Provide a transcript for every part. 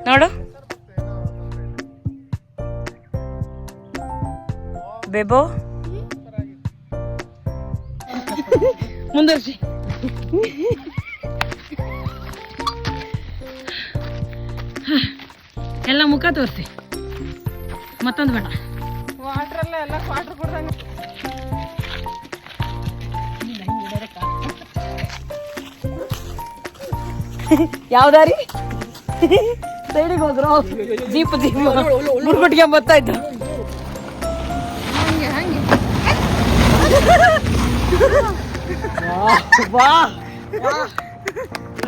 ನೋಡು ಬೇಬೋ ಮುಂದುವರ್ಸಿ. ಎಲ್ಲ ಮುಖ ತೋರಿಸಿ. ಮತ್ತೊಂದು ಬೇಡ ವಾಟ್ರಲ್ಲ ಎಲ್ಲ ಕ್ವಾಟ್ರ್ ಕೊಡ್ದಂಗೆ. ಯಾವ್ದಾರಿ ಸೈಡಿಗೆ ಹೋದ್ರು ಜೀಪ್ ಮುಡ್ಕೊಟ್ಗೆ ಬರ್ತಾ ಇತ್ತು.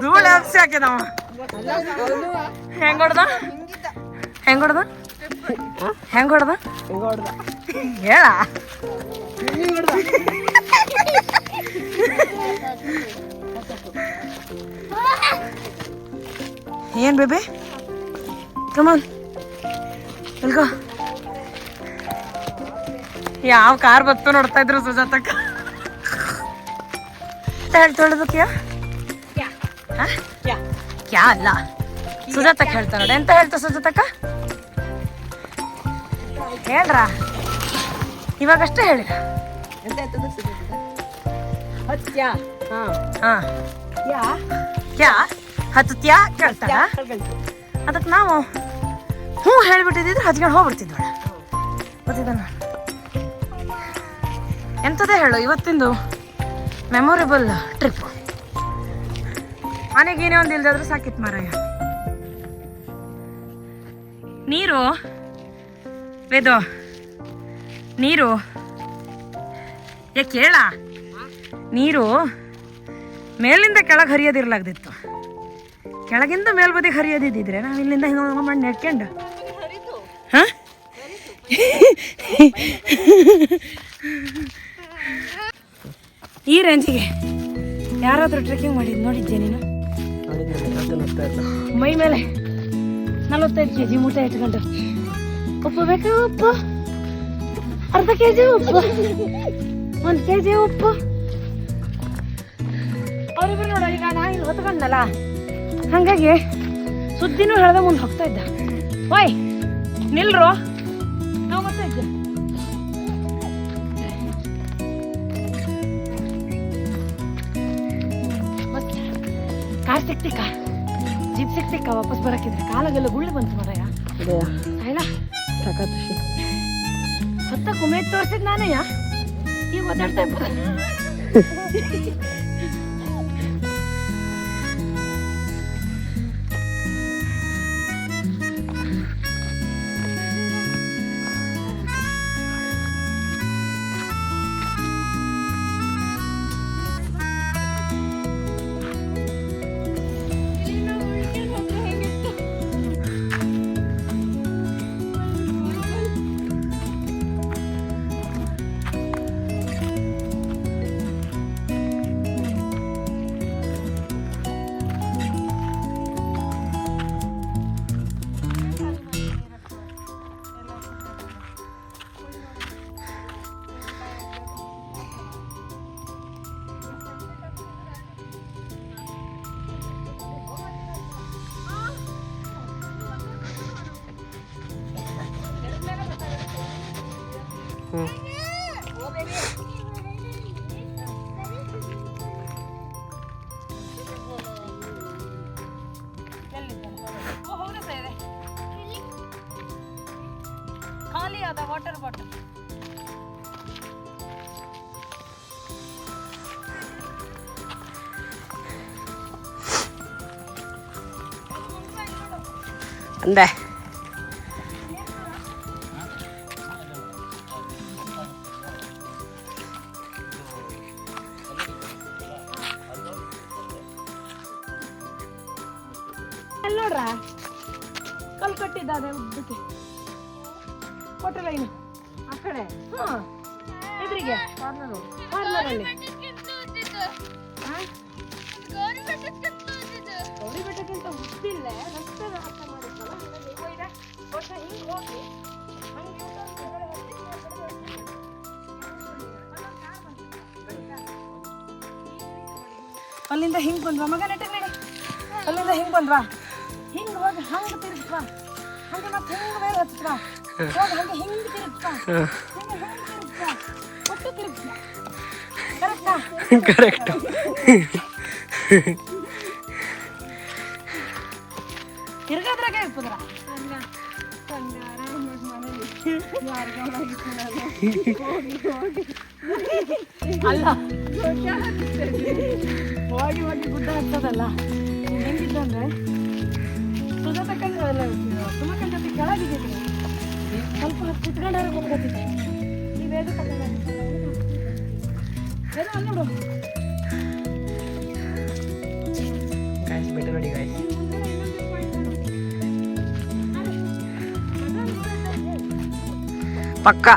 ಧೂಳ ಹಬ್ಸಿ ಹಾಕಿದ ಹೆಂಗ್ ಹೊಡ್ದ ಹೆಂಗ್ ಹೊಡ್ದ ಹೆಂಗ್ ಹೊಡ್ದ ಹೇಳ ಏನ್ ಬೇಬಿ ಕಮಾನ್ ಎಲ್ಗೋ. ಯಾವ ಕಾರ್ ಬತ್ತು ನೋಡ್ತಾ ಇದ್ರು ಸುಜಾತಕ್ಕ. ಹೇಳ್ತೊಳ್ಬೇಕು ಕ್ಯಾ ಅಲ್ಲ ಸುಜಾತಕ್ಕ ಹೇಳ್ತಾ ನೋಡಿ. ಎಂತ ಹೇಳ್ತಾ ಸುಜಾತಕ್ಕ ಹೇಳ್ರ ಇವಾಗಷ್ಟೇ ಹೇಳಿ. ಕ್ಯಾ ಹತ್ತ್ಯಾ ಕೇಳ್ತಾರ. ಅದಕ್ಕೆ ನಾವು ಹ್ಞೂ ಹೇಳ್ಬಿಟ್ಟಿದ್ರೆ ಹತ್ಕೊಂಡು ಹೋಗ್ಬಿಡ್ತಿದ್ವಳ. ಗೊತ್ತಿದ್ದ ಎಂಥದೇ ಹೇಳು ಇವತ್ತಿಂದು ಮೆಮೊರೇಬಲ್ ಟ್ರಿಪ್. ಮನೆಗೇನೇ ಒಂದು ಇಲ್ದಾದ್ರೂ ಸಾಕಿತ್ತು ಮಾರಾಯ. ನೀರು ವೇದು ನೀರು ಕೇಳ ನೀರು ಮೇಲಿಂದ ಕೆಳಗೆ ಹರಿಯೋದಿರ್ಲಾಗ್ದಿತ್ತು. ಕೆಳಗಿಂದ ಮೇಲ್ಬದಿಗೆ ಹರಿಯೋದಿದ್ದಿದ್ರೆ ನಾವು ಇಲ್ಲಿಂದ ಹಿಂಗೆ ಮಾಡಿ ನೆಟ್ಕೊಂಡು ಹಾಂ ಈ ರೇಂಜಿಗೆ ಯಾರಾದರೂ ಟ್ರೆಕ್ಕಿಂಗ್ ಮಾಡಿದ್ದು ನೋಡಿದ್ದೆ ನೀನು? ಮೈ ಮೇಲೆ 45 kg ಮೂಟೆ ಇಟ್ಕೊಂಡು ಉಪ್ಪು ಬೇಕಾ? ಉಪ್ಪು ಅರ್ಧ kg ಉಪ್ಪು 1 kg ಉಪ್ಪು. ಅವರಿಬ್ರು ನೋಡ ಈಗ ನಾ ಇಲ್ಲಿ ಹೊತ್ಕೊಂಡಲ್ಲ ಹಂಗಾಗಿ ಸುದ್ದಿನೂ ಹೇಳ್ದ ಮುಂದೆ ಹೋಗ್ತಾ ಇದ್ದ. ಓಯ್ ನಿಲ್ರು ನಾವು ಬರ್ತಾ ಇದ್ದೆ. ಕಾರ್ ಸಿಕ್ತಿಕ್ಕ ಜೀಪ್ ಸಿಕ್ತಿಕ್ಕ ವಾಪಸ್ ಬರಕ್ಕಿದ್ರೆ ಕಾಲಾಗೆಲ್ಲ ಗುಳ್ಳಿ ಬಂತು ಮರಯ್ಯ. ಆಯ್ಲ ಹೊತ್ತ ಕುಮೇದ್ ತೋರ್ಸಿದ್ ನಾನಯ್ಯ ಈಗ ಓದಾಡ್ತಾ ಇಬ್ಬ. ಖಾಲಿ ಅದ ವಾಟರ್ ಬಾಟಲ್. ಅಂದೆ ನೋಡ್ರ ಕಲ್ ಕಟ್ಟಿದ್ದಾನೆ ಉದ್ದಕ್ಕೆ ಹೋಟೆಲ್ ಲೈನ್ ಆ ಕಡೆ. ಹಾಂ ಎದುರಿಗೆ ಕಾರ್ನರಲ್ಲಿ ಗೌರಿ ಬೆಟ್ಟಕ್ಕಿಂತ ಉದ್ದಿಲ್ಲ ರಸ್ತೆ ವ್ಯವಸ್ಥೆ ಮಾಡಿದ್ವಲ್ಲ ಹಿಂಗೆ ಹೋಗಿ ಅಲ್ಲಿಂದ ಹಿಂಗೆ ಬಂದ್ವಾ ಮಗ ನೆಟ್ಟ ನಡಿ. ಅಲ್ಲಿಂದ ಹಿಂಗೆ ಬಂದ್ವಾ ಹಿಂಗೆ ಹೋಗಿ ಹಂಗೆ ತಿರುಗ್ಬಾ, ಹಂಗೆ ಮತ್ತೆ ಹಿಂಗೆ ಬೇರೆ ಹಚ್ಬಾ, ಹೋಗಿ ಹಂಗೆ ಹಿಂಗೆ ತಿರುಗ್ಬಾ, ಹಂಗೆ ಹಿಂಗೆ ತಿರುಗ್ಬಾ, ಒಟ್ಟು ತಿರುಗ್ಬಾ. ಕರೆಕ್ಟಾ? ಕರೆಕ್ಟ್. ತಿರ್ಗಾದ್ರಾಗೆ ಇರ್ತದ್ರ ಅಲ್ಲ, ಹೋಗಿ ಹೋಗಿ ಗುಡ್ಡ ಹತ್ತದಲ್ಲ ಹೆಂಗಿದ್ದಂದ್ರೆ ಸುಧಾತಕ್ಕಂದ್ರೆ ಸುಮಕ್ಕನ ಜೊತೆ ಕೆಳಗಿದ್ದೀವಿ, ಸ್ವಲ್ಪ ಕುತ್ಕೊಂಡಾರ ಗೊತ್ತಿದೆ. ನೀವೇದು ನೋಡು ಗಾಯ್ಸ್, ಬೆಟ್ಟ ನೋಡಿ ಗಾಯ್ಸ್. ಪಕ್ಕ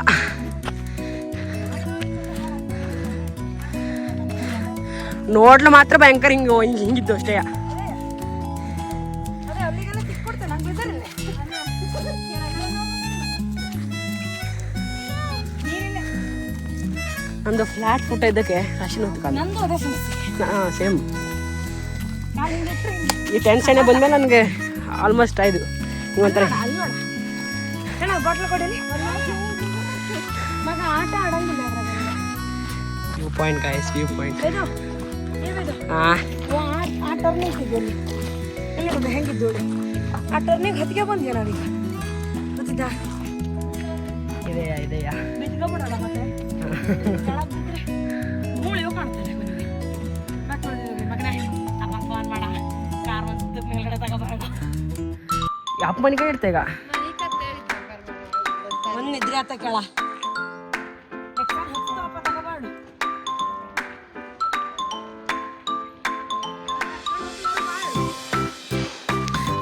ನೋಡ್ಲು ಮಾತ್ರ ಭಯಂಕರ ಹಿಂಗಿದ್ದು ಅಷ್ಟೇ. ನಂದು ಫ್ಲಾಟ್ ಫುಟ್ ಇದ್ದಕ್ಕೆ ರಾಶಿನ ಹಾಂ ಸೇಮ್. ಈ ಟೆನ್ಷನ್ ಬಂದ್ಮೇಲೆ ನನಗೆ ಆಲ್ಮೋಸ್ಟ್ ಆಯ್ತು ಒಂಥರ. ಬಾಟ್ಲು ಕೊಡಲಿ ಮಗ, ಆಟ ಆಡಂಗಿಲ್ಲ. View point guys, view point. ಆ ಟರ್ನಿಂಗ್ ಸಿಗಲ್ಲಿ ಹೆಂಗಿದ್ದು ಆ ಟರ್ನಿಂಗ್ ಹತ್ತಿಗೆ ಬಂದ್ಯಾ ನಾವೀಗ ಗೊತ್ತಿದ್ದ ಇದೆಯಾ ಬಿಟ್ಕೊಬಿಡೋಣ ಮತ್ತೆ ಮೂಳಿಯೋ ಕಾಣ್ತದೆ ಮಗನೇ. ಅಪ್ಪ ಫೋನ್ ಮಾಡ, ಕಾರ್ ಒಂದು ಮೇಲ್ಗಡೆ ತಗೋಬರೋಣ. ಅಪ್ಪ ಮನೆಗೆ ಇಡ್ತೆ ಈಗ ಒಂದು ನಿದ್ರೆ ಆತ ಕೇಳ ತಗೋಬಾರ್ದು.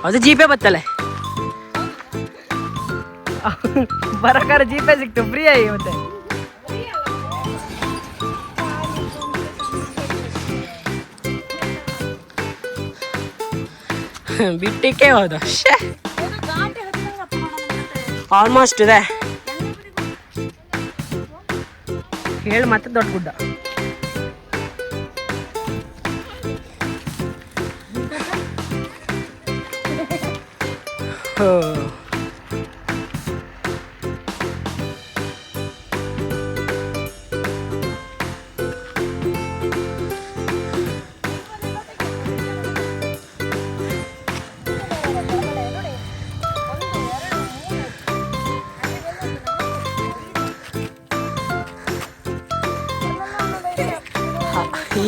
ಅದು ಜೀಪೇ ಬತ್ತಲೆ ಬರಕಾರ ಜೀಪೇ ಸಿಕ್ತು ಫ್ರೀ ಆಗಿ ಮತ್ತೆ. ಬಿಟ್ಟಿಕ್ಕೆ ಹೌದು ಆಲ್ಮೋಸ್ಟ್ ಇದೆ. ಹೇಳಿ ಮತ್ತೆ ದೊಡ್ಡ ಗುಡ್ಡ.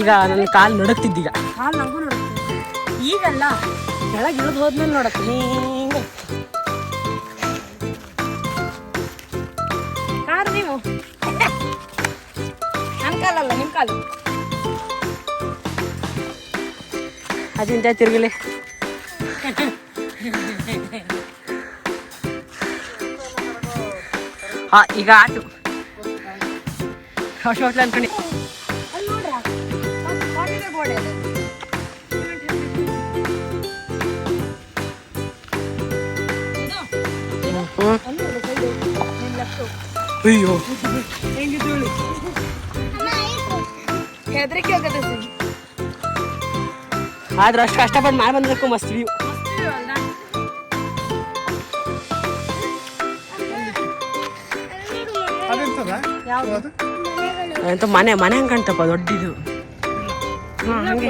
ಈಗ ನನ್ನ ಕಾಲು ನಡುಕ್ತಿದ್ದೀಗ. ಹಾಲು ನಂಗೂ ನೋಡುತ್ತೆ ಈಗಲ್ಲ, ಕೆಳಗೆ ಇಳಿದು ಹೋದ್ಮೇಲೆ ನೋಡತ್ತೆ ಹಿಂಗೆ ಕಾರು. ನೀವು ನನ್ನ ಕಾಲಲ್ಲ, ನಿಮ್ಮ ಕಾಲು. ಅದಿಂತ ತಿರುಗಲಿ. ಹಾಂ ಈಗ ಆಟು ಅಶೋಕ್ ಅನ್ಕೊಂಡು ಅಲ್ಲಿ ನೋಡ್ರ ಕಾಟಿಗೆ ಗೋಡೆ ಅದು. ಅಯ್ಯೋ ಹೆಂಗಿದ್ದೋಳಿ ಹೆದರಿಕೆ ಆಗತ್ತೆ. ಆದ್ರೆ ಅಷ್ಟು ಕಷ್ಟಪಟ್ಟು ಮಾಡಿ ಬಂದಕ್ಕೂ ಮಸ್ತ್ ವ್ಯೂ. ಎಂತ ಮನೆ ಹಂಗೆ ಕಾಣ್ತಪ್ಪ ದೊಡ್ಡದು. ಹಂಗೆ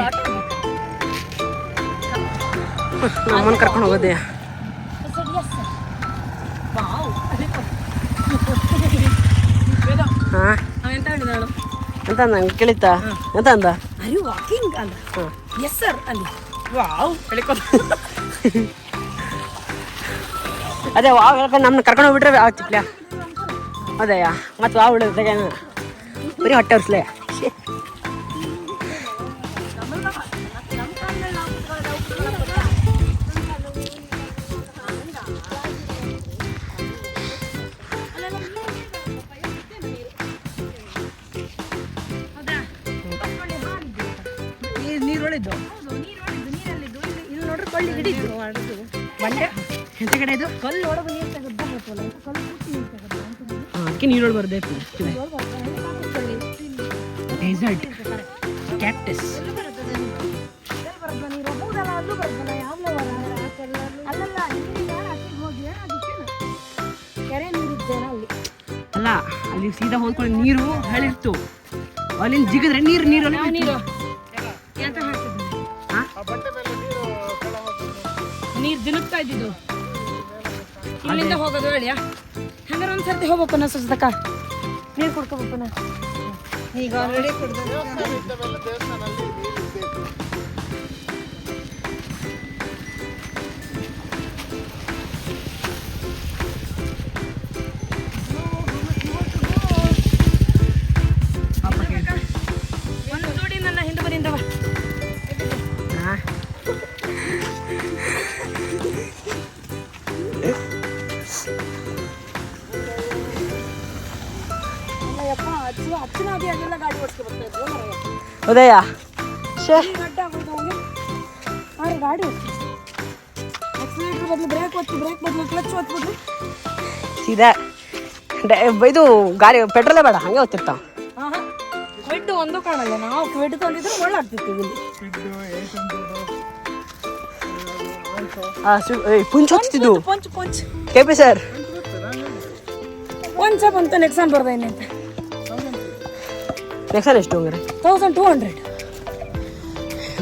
ನಮ್ಮನ್ನು ಕರ್ಕೊಂಡು ಹೋಗೋದೆ. ಹಾಂ ಎಂತ ಹೇಳಿದಾಳು ಎಂತ ನಂಗೆ ಕೇಳಿತಾ ಎಂತ ಅಂದ? ಅರಿ ವಾಕಿಂಗ್ ಅಂದ. ಎಸ್ ಸರ್ ಅಲ್ಲಿ. ವಾವ್ ಹೇಳಿಕೊ. ಅದೇ ವಾವ್ ಹೇಳ್ಕೊಂಡು ನಮ್ಮನ್ನ ಕರ್ಕೊಂಡು ಹೋಗ್ಬಿಟ್ರೆ ಆಗ್ತಿಪ್ಲ. ಅದೇಯಾ ಮತ್ತು ವಾವ್ ಉಳಿದಾಗ ಬರೀ ಹೊಟ್ಟೆ ಉರ್ಸ್ಲೆ. ನೀರೊಳಿದ್ದು ಇಲ್ಲಿ ನೋಡ್ರಿ ಕೊಳ್ಳಿ ಹಿಡಿದು ಬಂಡೆ ಎಂತ ಕಡೆ ಇದು ಕಲ್ಲು ಒಳಗೆ ನೀರು ತೆಗೆದ ಹೇಳ್ತಲ್ಲ ಕಲ್ಲು ಕುಟ್ಟಿ ನೀರು ತೆಗೆದ ಅದಕ್ಕೆ ನೀರೊಳಗೆ ಬರ್ಬೇಕು. ಡೆಸರ್ಟ್ ಕ್ಯಾಕ್ಟಸ್ ನೀರು ಹೋಗುದಲ್ಲ, ಅಲ್ಲೂ ಬರ್ತಲ್ಲ. ಯಾವ ಅಲ್ಲ ಅಲ್ಲಿ ಸೀದಾ ಹೋದ್ಕೊಂಡು ನೀರು ಹೇಳಿರ್ತು ಅಲ್ಲಿಂದ ಜಿಗಿದ್ರೆ ನೀರು ನೀರಲ್ಲಿ ನೀರು ಎಂತ ಹಾಕ್ತಿದ್ವಿ ನೀರು ದಿನಕ್ತಾ ಇದ್ದಿದ್ದು ಇಲ್ಲಿಂದ ಹೋಗೋದು ಹೇಳಿಯಾ ಹಂಗಾರೆ ಒಂದ್ಸರ್ತಿ ಹೋಗ್ಬೇಕು ನಾ ಸುಸ್ತಕ ನೀರು ಕುಡ್ಕೋಬೇಕು ನಾ ಈಗ ಆಲ್ರೆಡಿ ಒಂದು ಜೋಡಿ ನನ್ನ ಹಿಂದೆ ಬರಿಂದವ ಉದಯ ಗಾಡಿ ಆಕ್ಸಿಲೇಟರ್ ಬದಲು ಬ್ರೇಕ್ ಒತ್ತಿ ಬ್ರೇಕ್ ಬದಲು ಕ್ಲಚ್ ಒತ್ಬಿಟ್ರಿ ಸೀದಾ ಇದು ಗಾಡಿ ಪೆಟ್ರೋಲೇ ಬೇಡ ಹಂಗೆ ಹೋಗ್ತಿರ್ತಾವ ಕ್ವಿಡ್ ಒಂದು ಕಾಣಲ್ಲ ನಾವು ಕ್ವಿಡ್ ತಂದಿದ್ರೆ ಒಳ್ಳೆ ಆಗ್ತಿತ್ತು ಇಲ್ಲಿ Poonch ಹಚ್ತಿದ್ದು punch punch KP sir ಪಂಚ ಬಂತ ನೆಕ್ಸಾನ್ ಬರ್ದೇನೆ ಅಂತ ನೆಕ್ಸಾನ್ ಎಷ್ಟು ಹಂಗಾರೆ 1200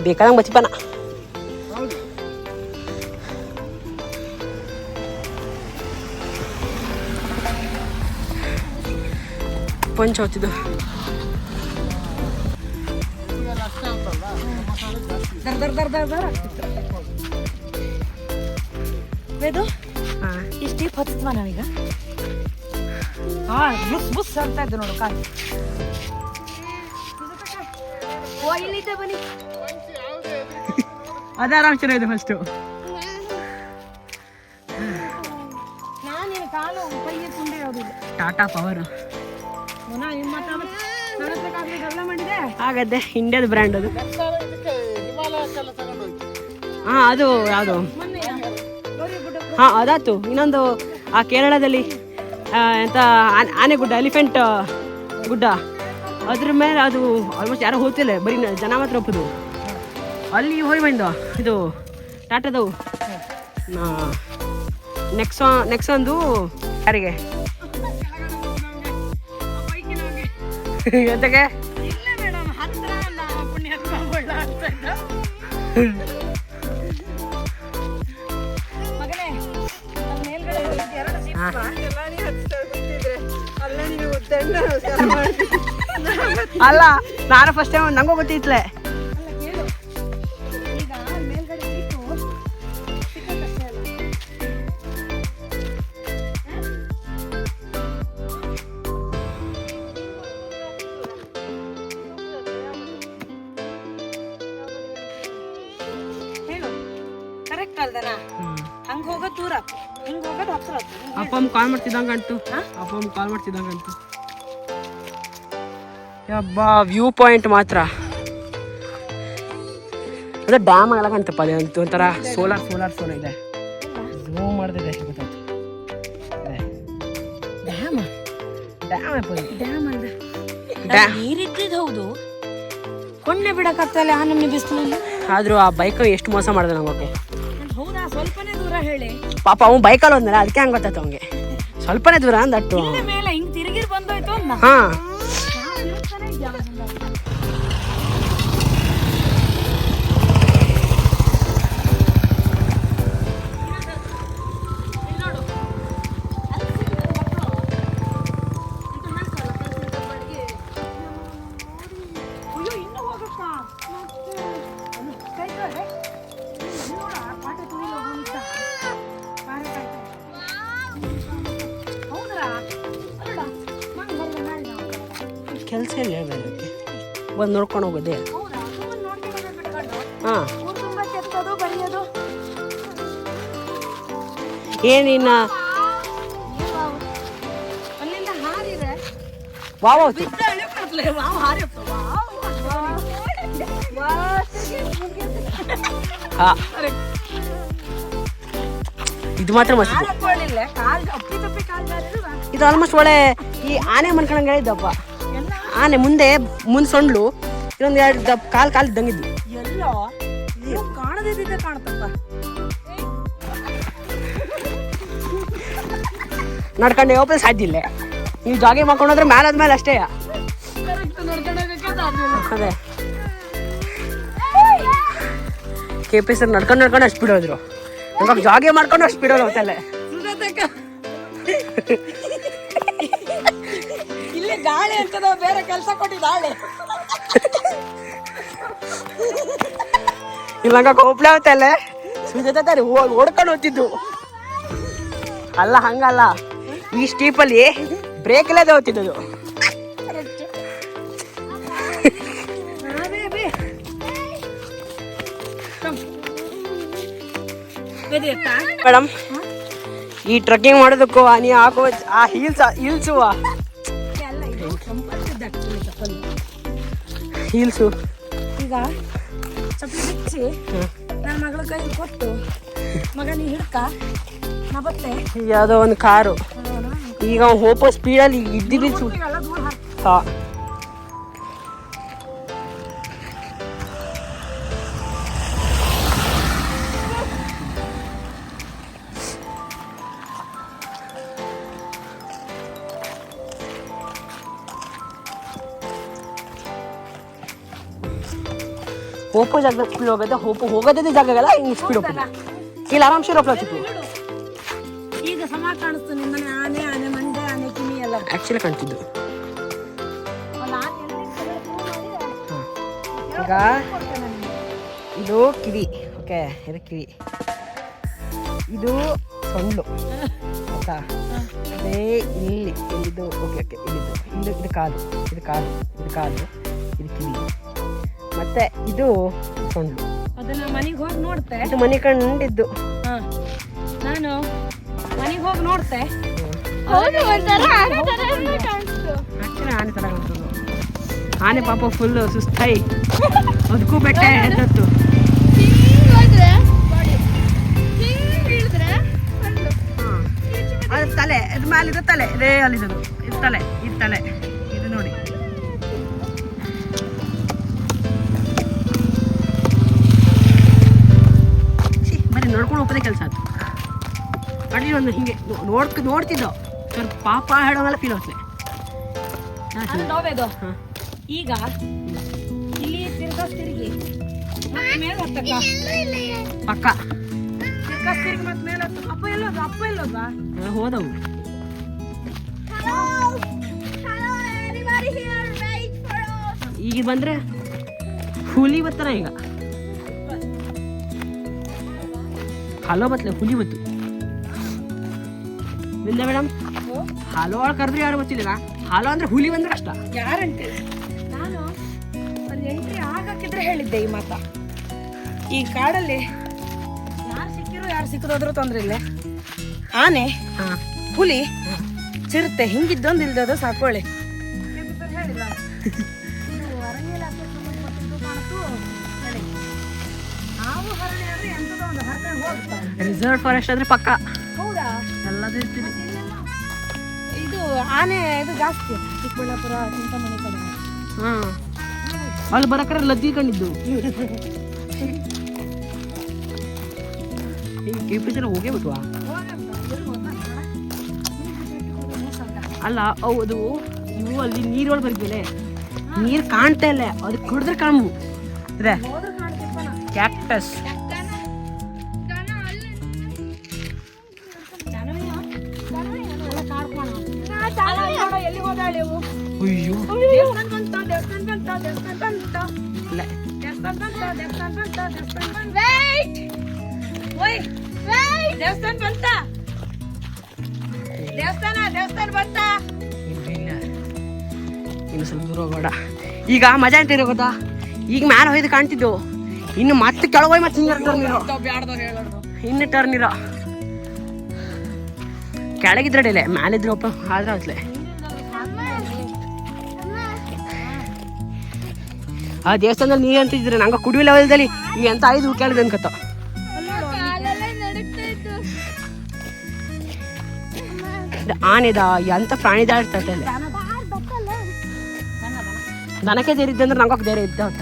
ಬೇಕಾದಂಗೆ ಬಚ್ಚಿಪನ ಪಂಚ್ ಹೋಗ್ತಿದ್ದು ದರ್ ಆಗ್ತಿತ್ತು ವೇದು ಇಷ್ಟು ಹತ್ತಿತ್ವ ನಾವೀಗ ಬುಸ್ ಬುಸ್ ಅಂತ ಇದ್ದು ನೋಡು ಕಾಲು ಓ ಇಲ್ಲಿದ್ದೆ ಬನ್ನಿ ಅದೇ ಆರಾಮ್ ಚೆನ್ನಾಗಿದೆ ಫಸ್ಟು ನಾನೇನು ಕಾಲು ಕೈಗೆ ತುಂಡೆ ಯಾವುದಿಲ್ಲ ಟಾಟಾ ಪವರ್ ಮಾಡಿದೆ ಹಾಗದ್ದೆ ಇಂಡಿಯಾದ ಬ್ರ್ಯಾಂಡ್ ಅದು ಹಾ ಅದು ಯಾವುದು ಹಾ ಅದಾತು ಇನ್ನೊಂದು ಆ ಕೇರಳದಲ್ಲಿ ಎಂತ ಆನೆಗುಡ್ಡ ಎಲಿಫೆಂಟ್ ಗುಡ್ಡ ಅದ್ರ ಮೇಲೆ ಅದು ಆಲ್ಮೋಸ್ಟ್ ಯಾರೋ ಹೋಗ್ತಿಲ್ಲ ಬರೀ ಜನ ಮಾತ್ರ ಒಪ್ಪದು ಅಲ್ಲಿ ಹೋಗಿ ಬಂದು ಇದು ಟಾಟಾದವು ನೆಕ್ಸ್ಟ್ ಒಂದು ಯಾರಿಗೆ ಎಂತಕ್ಕೆ ಅಲ್ಲ ನಾನು ಫಸ್ಟ್ ಟೈಮ್ ನಂಗೂ ಗೊತ್ತಿತ್ಲೆ ಕರೆಕ್ಟ್ ಅಲ್ದನ ಹಂಗ ಹೋಗೋದು ದೂರ ಹಿಂಗ ಹೋಗೋದು ಹತ್ರ ಅಪ್ಪಮ್ಮ ಕಾಲ್ ಮಾಡ್ತಿದ್ದಂಗಂಟು ಯಬ್ಬಾ ವ್ಯೂ ಪಾಯಿಂಟ್ ಮಾತ್ರ ಅದೇ ಡ್ಯಾಮ್ ಆಗಂತಪ್ಪ ಅದೇ ಒಂಥರ ಸೋಲಾರ್ ಇದೆ ಝೂಮ್ ಮಾಡ್ತಿದೆ ಗೊತ್ತಾಯ್ತು ಡ್ಯಾಮ್ ಅಂದ ನೀರಿದ್ದಿದ್ದು ಹೌದು ಕೊಂಡೆ ಬಿಡಕ್ಕಾಗ್ತಲ್ಲ ಆ ನಮ್ಗೆ ಬಿಸಿಲಲ್ಲಿ ಆದ್ರೂ ಆ ಬೈಕ್ ಎಷ್ಟು ಮೋಸ ಮಾಡಿದೆ ನಂಗೆ ಹೌದಾ ಸ್ವಲ್ಪನೇ ದೂರ ಹೇಳಿ ಪಾಪ ಅವ್ನು ಬೈಕಲ್ಲಿ ಹೋದ್ನಲ್ಲ ಅದಕ್ಕೆ ಹಂಗೆ ಗೊತ್ತಾಯ್ತು ಅವ್ನಿಗೆ ಸ್ವಲ್ಪನೇ ದೂರ ಅಂದಟ್ಟು ಮೇಲೆ ಹಿಂಗ್ ತಿರುಗಿರ್ ಬಂದೋಯ್ತು ಅಂದ ಹಾ ಕೆಲಸ ಇಲ್ಲ ಹೇಳೋಕ್ಕೆ ಬಂದು ನೋಡ್ಕೊಂಡು ಹೋಗೋದೇ ಹಾಂ ಏನಿನ್ನ ವಾವ್ ಇದು ಮಾತ್ರ ಮಸ್ತ್ ಇದು ಆಲ್ಮೋಸ್ಟ್ ಒಳ್ಳೆ ಈ ಆನೆ ಮನ್ಕೊಂಡಂಗೆ ಹೇಳಿದ್ದಪ್ಪ ಆನೆ ಮುಂದೆ ಸೊಂಡ್ಲು ಇನ್ನೊಂದು ಎರಡು ಕಾಲು ಇದ್ದಂಗಿದ್ದು ಎಲ್ಲೋ ಕಾಣದಿದ್ದ ಕಾಣತಪ್ಪ ನಡ್ಕೊಂಡು ಹೋಗ್ಬೋದು ಸಾಧ್ಯ ಇಲ್ಲ ನೀವು ಜಾಗಿಂಗ್ ಮಾಡ್ಕೊಂಡ್ರೆ ಮೇಲೆ ಅಷ್ಟೇ. ಅದೇ KP ಸರ್ ನಡ್ಕೊಂಡು ಅಷ್ಟು ಸ್ಪೀಡ್ ಹೋದ್ರು. ನಂಗೆ ಜಾಗಿಂಗ್ ಮಾಡ್ಕೊಂಡು ಅಷ್ಟು ಸ್ಪೀಡ್ ಹೋಗ್ತಲ್ಲ. ಇಲ್ಲಿ ಗಾಳಿ ಅಂತದ ಬೇರೆ ಕೆಲಸ ಕೊಟ್ಟಿದ್ದಾಳೆ. ಇಲ್ಲ ಕೋಪ್ಲೆ ಹೋಗ್ತಲ್ಲ ಸುಜಾತ ಓಡ್ಕೊಂಡು ಹೋಗ್ತಿದ್ದು. ಅಲ್ಲ ಹಂಗಲ್ಲ, ಈ ಸ್ಟೀಪಲ್ಲಿ ಬ್ರೇಕ್ ಇಲ್ಲದೆ ಹೋಗ್ತಿದ್ದು. ಮೇಡಮ್ ಈ ಟ್ರೆಕ್ಕಿಂಗ್ ಮಾಡೋದಕ್ಕೂ ನೀವು ಹಾಕೋ ಆ ಹೀಲ್ಸು ಈಗ ಚಪ್ಪಲಿ ಬಿಚ್ಚಿ ನನ್ನ ಮಗಳ ಕೈ ಕೊಟ್ಟು ಮಗ ನೀ ಹಿಡ್ಕ ನಾ ಬತ್ತೆ. ಯಾವುದೋ ಒಂದು ಕಾರು ಈಗ ಹೋಪೋ ಸ್ಪೀಡಲ್ಲಿ ಇದ್ದಿದ್ದು. ಹಾಂ ಹೋಪೋ ಜಾಗದಾಗ ಸ್ಪೀಡ್ ಹೋಗುತ್ತೆ. ಹೋಪೋ ಹೋಗೋದೇ ಜಾಗಲ್ಲ ಹಿಂಗೆ ಸ್ಪೀಡ್ ಹೋಗ್ತದೆ. ಇಲ್ಲಿ ಆರಾಮ್ಸೆ ಹೋಗ್ಲತ್ತಿತ್ತು. ಈಗ ಸಮ ಕಾಣಿಸ್ತು ನಿಮ್ಮನೆ ಆನೆ ಆನೆ ಮಂಡೆ ಆನೆ ಕಿವಿ ಎಲ್ಲ ಆ್ಯಕ್ಚುಲಿ ಕಾಣ್ತಿದ್ದು. ಈಗ ಇದು ಕಿವಿ. ಓಕೆ, ಇದು ಕಿವಿ, ಇದು ಸೊಂಡ್ಲು ಆಯ್ತಾ. ಅದೇ ಇಲ್ಲಿ ಇಲ್ಲಿದ್ದು. ಓಕೆ ಇಲ್ಲಿದ್ದು. ಇದು ಕಾಲು, ಇದು ಕಿವಿ, ಮತ್ತೆ ಇದು ಸೊಂಡ್ಲು. ಅದನ್ನ ಮನೆಗೆ ಹೋಗಿ ನೋಡ್ತೆ. ಇದು ಮನೆ ಕಂಡಿದ್ದು. ನಾನು ಮನೆಗೆ ಹೋಗಿ ನೋಡ್ತೆ. ಆಕ್ಚುಲಿ ಆನೆ ಥರ ಕಾಣ್ತದೆ. ಆನೆ ಪಾಪ ಫುಲ್ಲು ಸುಸ್ತಾಯಿ ಅದಕ್ಕೂ ಬೆಟ್ಟ ಎದ್ದತ್ತು. ಅದು ತಲೆ, ಇದು ಮೇಲಿದ್ದು ತಲೆ, ಇದೇ ಅಲ್ಲಿದ್ದು. ಇದು ತಲೆ, ಇದು ನೋಡಿ. ಬರೀ ನೋಡ್ಕೊಂಡು ಹೋಗೋದೇ ಕೆಲಸ ಆಯ್ತು. ಅಡ್ಲಿ ಒಂದು ಹಿಂಗೆ ನೋಡ್ತಿದ್ದೋ ಸ್ವಲ್ಪ ಪಾಪ ಹೇಳೋಂಗೆಲ್ಲ ಫೀಲ್ ಆಗ್ತದೆ. ಈಗ ಇಲ್ಲಿ ತಿರುಗಿ ಮೇಲೆ ಹತ್ತಕ್ಕ ಪಕ್ಕ ತಿರುಗಿ ಮತ್ತೆ ಮೇಲೆ ಹತ್ತ. ಅಪ್ಪ ಎಲ್ಲೋದ್ವಾ ಹೋದವು. ಈಗ ಬಂದ್ರೆ ಹುಲಿ ಬರ್ತಾರ. ಈಗ ಹಲೋ ಬತ್ಲೆ ಹುಲಿ ಬತ್ತು ನಿಂದ ಮೇಡಮ್. ಹಲೋ ಒಳಗೆ ಕರೆದ್ರೆ ಯಾರು ಗೊತ್ತಿಲ್ಲ. ಹಲೋ ಅಂದ್ರೆ ಹುಲಿ ಬಂದ್ರೆ ಕಷ್ಟ. ಗ್ಯಾರಂಟಿ. ನಾನು ಒಂದು ಎಂಟ್ರಿ ಆಗಕ್ಕಿದ್ರೆ ಹೇಳಿದ್ದೆ ಈ ಮಾತ. ಈ ಕಾಡಲ್ಲಿ ಯಾರು ಸಿಕ್ಕಿರೋದ್ರೂ ತೊಂದ್ರೆ ಇಲ್ಲ. ಆನೆ, ಹುಲಿ, ಚಿರತೆ ಹಿಂಗಿದ್ದೊಂದು ಇಲ್ದದು ಸಾಕೊಳ್ಳಿ. ರಿಸರ್ವ್ ಫಾರೆಸ್ಟ್ ಆದ್ರೆ ಪಕ್ಕ. ಹೌದಾ? ಎಲ್ಲದೂ ಇರ್ತೀವಿ. ಇದು ಆನೆ ಇದು ಜಾಸ್ತಿ ಚಿಕ್ಕಬಳ್ಳಾಪುರ ಚಿಂತಾಮಣಿ ಕಡೆ. ಅಲ್ಲಿ ಬರಕ್ರೆ ಲದ್ದಿ ಕಂಡಿದ್ದು. KP ಹೋಗೇ ಬಿಟ್ವಾ? ಅಲ್ಲ ಹೌದು, ಇವು ಅಲ್ಲಿ ನೀರೊಳಗೆ ಬರ್ಬೇಲೆ ನೀರು ಕಾಣ್ತಾ ಇಲ್ಲ. ಅದಕ್ಕೆ ಕುಡಿದ್ರೆ ಕಾಣು ಇದೆ ಕ್ಯಾಕ್ಟಸ್. ಅಯ್ಯೋ ದೇವಸ್ಥಾನ ಬಂತ. ಇನ್ನು ಸ್ವಲ್ಪ ದೂರ ಹೋಗೋಣ. ಈಗ ಮಜಾ ಅಂತ ಇರೋ ಗೊತ್ತಾ. ಈಗ ಮ್ಯಾಲ ಹೋಯ್ದು ಕಾಣ್ತಿದ್ದು. ಇನ್ನು ಮತ್ತೆ ಕೆಳಗೋಯ್ ಮತ್ತೆ ಹಿಂಗೆ ಟರ್ನ್ ಇರೋ. ಇನ್ನು ಟರ್ನ್ ಇರೋ ಕೆಳಗಿದ್ರೆ ಅಡಿಲೆ ಮ್ಯಾಲಿದ್ರೆ ಒಪ್ಪ ಆದ್ರೆ ಆತ್ಲೆ. ಆ ದೇವಸ್ಥಾನದಲ್ಲಿ ನೀರು ಅಂತಿದ್ರೆ ನಂಗೆ ಕುಡಿಯೋ ಲೆವೆಲ್ದಲ್ಲಿ ಈಗ ಎಂತ ಆಯ್ದು ಕೇಳಿದೆ ಅನ್ಕತ್ತ. ಆನೆದ ಎಂತ ಪ್ರಾಣಿದ ಇರ್ತೈತೆ ಅಲ್ಲಿ. ದನಕ್ಕೆ ಧೈರ್ಯ ಇದ್ದಂದ್ರೆ ನಂಗೆ ಧೈರ್ಯ ಇದ್ದ ಅಂತ.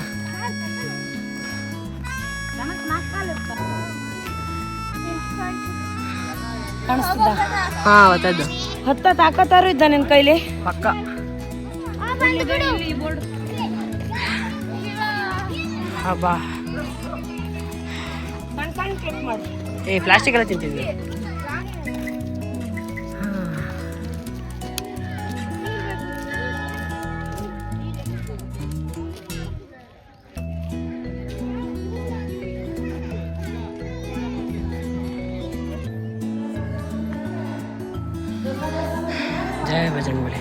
ಕಾಣಿಸ್ತದ? ಹಾ ಗೊತ್ತಾಯ್ತು. ಹತ್ತ ತಾಕತ್ತಾರು ಇದ್ದ ನಿನ್ ಕೈಲಿ? ಪಕ್ಕ. ಹಬ್ಬಾ ಏ ಪ್ಲಾಸ್ಟಿಕ್ ಎಲ್ಲ ತಿಂತಿದ್ವಿ. ಜಯ ಬಜರಂಗಬಲಿ.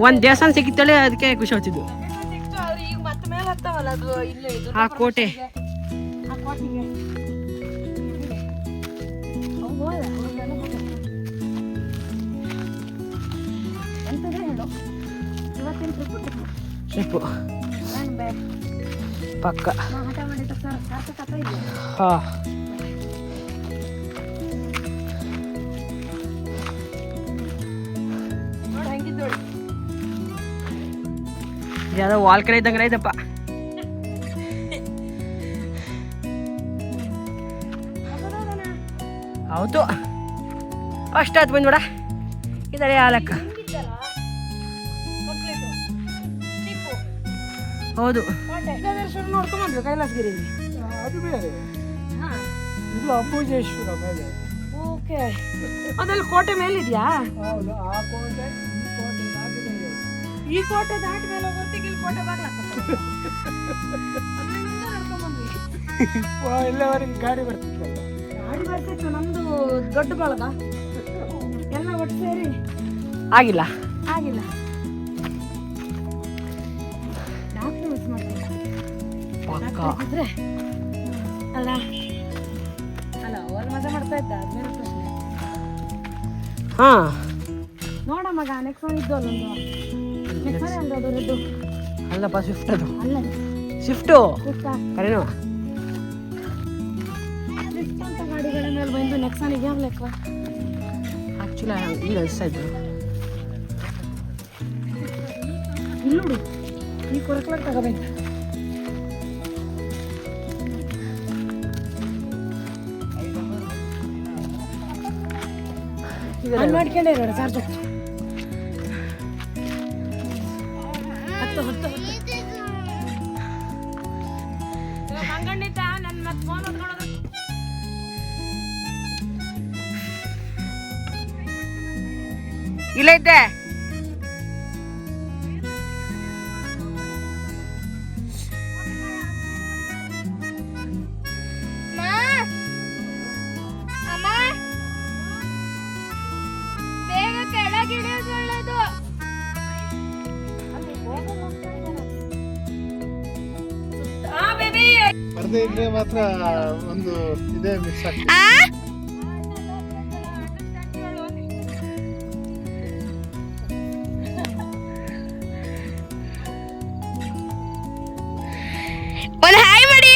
ಒಂದ್ ದೇವಸ್ಥಾನ ಸಿಕ್ಕಿತ್ತಳೆ, ಅದಕ್ಕೆ ಖುಷಿ ಆಗ್ತಿದ್ದು. ಈಗ ಮತ್ತೆ ಮೇಲೆ ಹತ್ತವಲ್ಲ ಅದು ಇಲ್ಲೇ ಇದು ಆ ಕೋಟೆ. ಆ ಕೋಟೆಗೆ ಎಂತದೇ ಹೇಳು ಇವತ್ತಿನ ಟ್ರಿಪ್ಪು ಪಕ್ಕ. ಹಠ ಮಾಡಿದ ಸಾರ್ಥಕತೆ ಇದೆ. ಹಾ ನೋಡಿ ಹಂಗಿದ್ದೋಳಿ. ಯಾವ್ದೋ ವಾಲ್ ಕಡೆ ಇದ್ದಂಗೆ ಐತಪ್ಪ. ಹೌದು ಅಷ್ಟಾಯ್ತು ಬಂದ್ಬಿಡ. ಇದರ ಲೆಕ್ಕ. ಹೌದು ನೋಡ್ಕೊಂಡ್ಬಂದ್ವಿ ಕೈಲಾಸಗಿರಿ. ಅದು ಬೇರೆ, ಇದು ಅಂಬುಜೇಶ್ವರ ಮೇಲೆ. ಓಕೆ, ಅದ್ರಲ್ಲಿ ಕೋಟೆ ಮೇಲಿದ್ಯಾ? ಹೌದು, ಆ ಕೋಟೆ ಈ ಕೋಟೆ ದಾಟಿ ಮೇಲೆ ಹೋಗೋತ್ತಿಗೆ ಇಲ್ಲಿ ಕೋಟೆ ಇಲ್ಲಿವರೆಗೆ ಗಾಡಿ ಬರ್ತಿತ್ತಲ್ಲ. ಗಾಡಿ ಬರ್ತಿತ್ತು, ನಮ್ದು ದೊಡ್ಡ ಬಳಗ ಎಲ್ಲ ಒಟ್ಟು ಸೇರಿ ಆಗಿಲ್ಲ. ಡಾಕ್ಟರ್ ಮಿಸ್ ಮಾಡ್ತೀನಿ ಪಕ್ಕ. ಅಲ್ಲ ಅವಳು ಮಜಾ ಮಾಡ್ತಾ ಇದ್ದ. ಅದ್ಮೇಲೆ ಪ್ರಶ್ನೆ ಹಾ ನೋಡ ಮಗ, ನೆಕ್ಸ್ಟ್ ಒನ್ ಇದ್ದು ಅಲ್ಲೊಂದು ನೆಕ್ಸ್ಟ್ ಒಂದು ಅದು ರೆಡ್ಡು ಅಲ್ಲಪ್ಪ, ಸ್ವಿಫ್ಟ್. ಅದು ಅಲ್ಲ ಸ್ವಿಫ್ಟು ಕರೆನೋ. ಸ್ವಿಫ್ಟ್ ಅಂತ ಗಾಡಿಗಳ ಮೇಲೆ ಬಂದು ನೆಕ್ಸ್ಟ್ ಒನ್ ಯಾವ ಲೆಕ್ಕ? ಆಕ್ಚುಲಿ ಈಗ ಅನಿಸ್ತಾ ಇದ್ರು. ಇಲ್ಲಿ ನೋಡು, ಈ ಕೊರಕ್ಲಾಗ ತಗೋಬೇಕು. ಮಾಡ್ಕೊಂಡೆ ಇರೋಣ ಚಾರ್ಜ್ ಹತ್ತು ಹಂಗಂಡಿದ್ದ ನನ್ನ ಮತ್ತೆ ಫೋನ್ ಹೊತ್ಕೊಳ್ಳೋದು. ಇಲ್ಲ ಇದ್ದೆ. ಬರ್ದೇ ಇದ್ರೆ ಮಾತ್ರ ಒಂದು ಇದೇ ಮಿಸ್ ಆಗ್ತದೆ. ಒಂದು ಹಾಯ್ ಮಾಡಿ.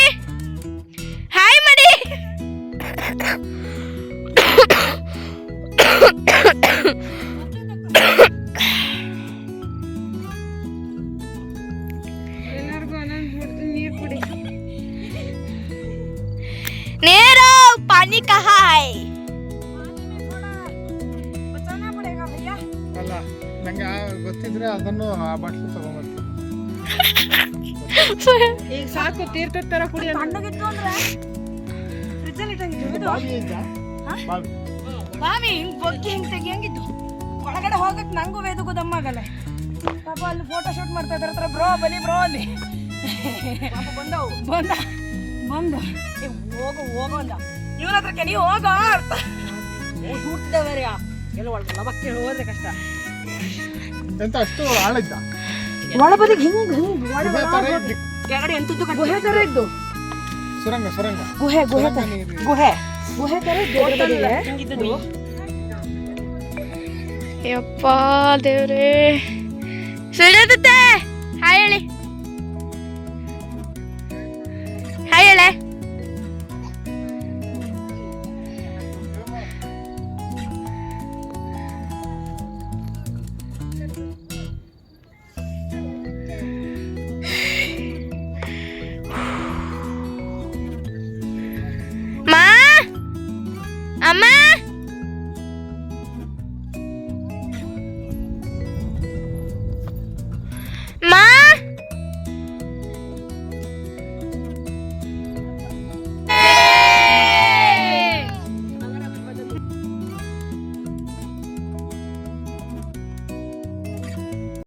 नेरो पानी कहाँ है? ಅಲ್ಲ, ನಂಗೆ ಗೊತ್ತಿದ್ರೆ ಅದನ್ನು ಆ ಬಾಟ್ಲು ತಗೊಂಡ್ಬರ್ತೀನಿ. ಈಗ ಸಾಕು ತೀರ್ಥದ ತರ ಕುಡಿ ತಣ್ಣಗಿತ್ತು ಅಂದ್ರೆ ಫ್ರಿಜ್ಜಲ್ಲಿ ಇಟ್ಟಂಗಿತ್ತು ಇದು ಬಾವಿ ಐತಾ? ಬಾವಿ. ಬಾವಿ ಹಿಂಗ್ ಬಗ್ಗಿ ಹಿಂಗ್ ತೆಗಿಯಂಗಿತ್ತು. ಒಳಗಡೆ ಹೋಗಕ್ ನಂಗೂ ವೇದಕ್ಕೂ ದಮ್ಮಾಗಲ್ಲ. ಪಾಪ ಅಲ್ಲಿ ಫೋಟೋ ಶೂಟ್ ಮಾಡ್ತಾ ಇದ್ರ ಹತ್ರ ಬ್ರೋ ಬಲಿ ಬ್ರೋ ಅಲ್ಲಿ ಬಂದ ಹೋಗು ಅಂದ. ಇವನ ಹತ್ರ ಕೆನಿ ಹೋಗ ದೂಡ್ತಿದ್ದಾವೆ ಎಲ್ಲ ಒಳಗೆ ಲಬಕ್ಕೆ ಹೋದ್ರೆ ಕಷ್ಟ. ಎಂತ ಅಷ್ಟು ಆಳಿದ್ದ? ಒಳಬದಿಗೆ ಹಿಂಗ್ ಗುಹೆ ತರ ಇದ್ದು. ಕೆಳಗಡೆ ಎಂತದ್ದು ಗುಹೆ ತರ ಇದ್ದು. ಸುರಂಗ ಸುರಂಗ ಗುಹೆ ತರ ನೀರು. ಗುಹೆ ತರ ಇದ್ದು. ಹಿಂಗಿದ್ದದು. ಯಪ್ಪ ದೇವ್ರೇ. ಸುಡತ್ತೆ ಹಾಯ್ ಹೇಳಿ.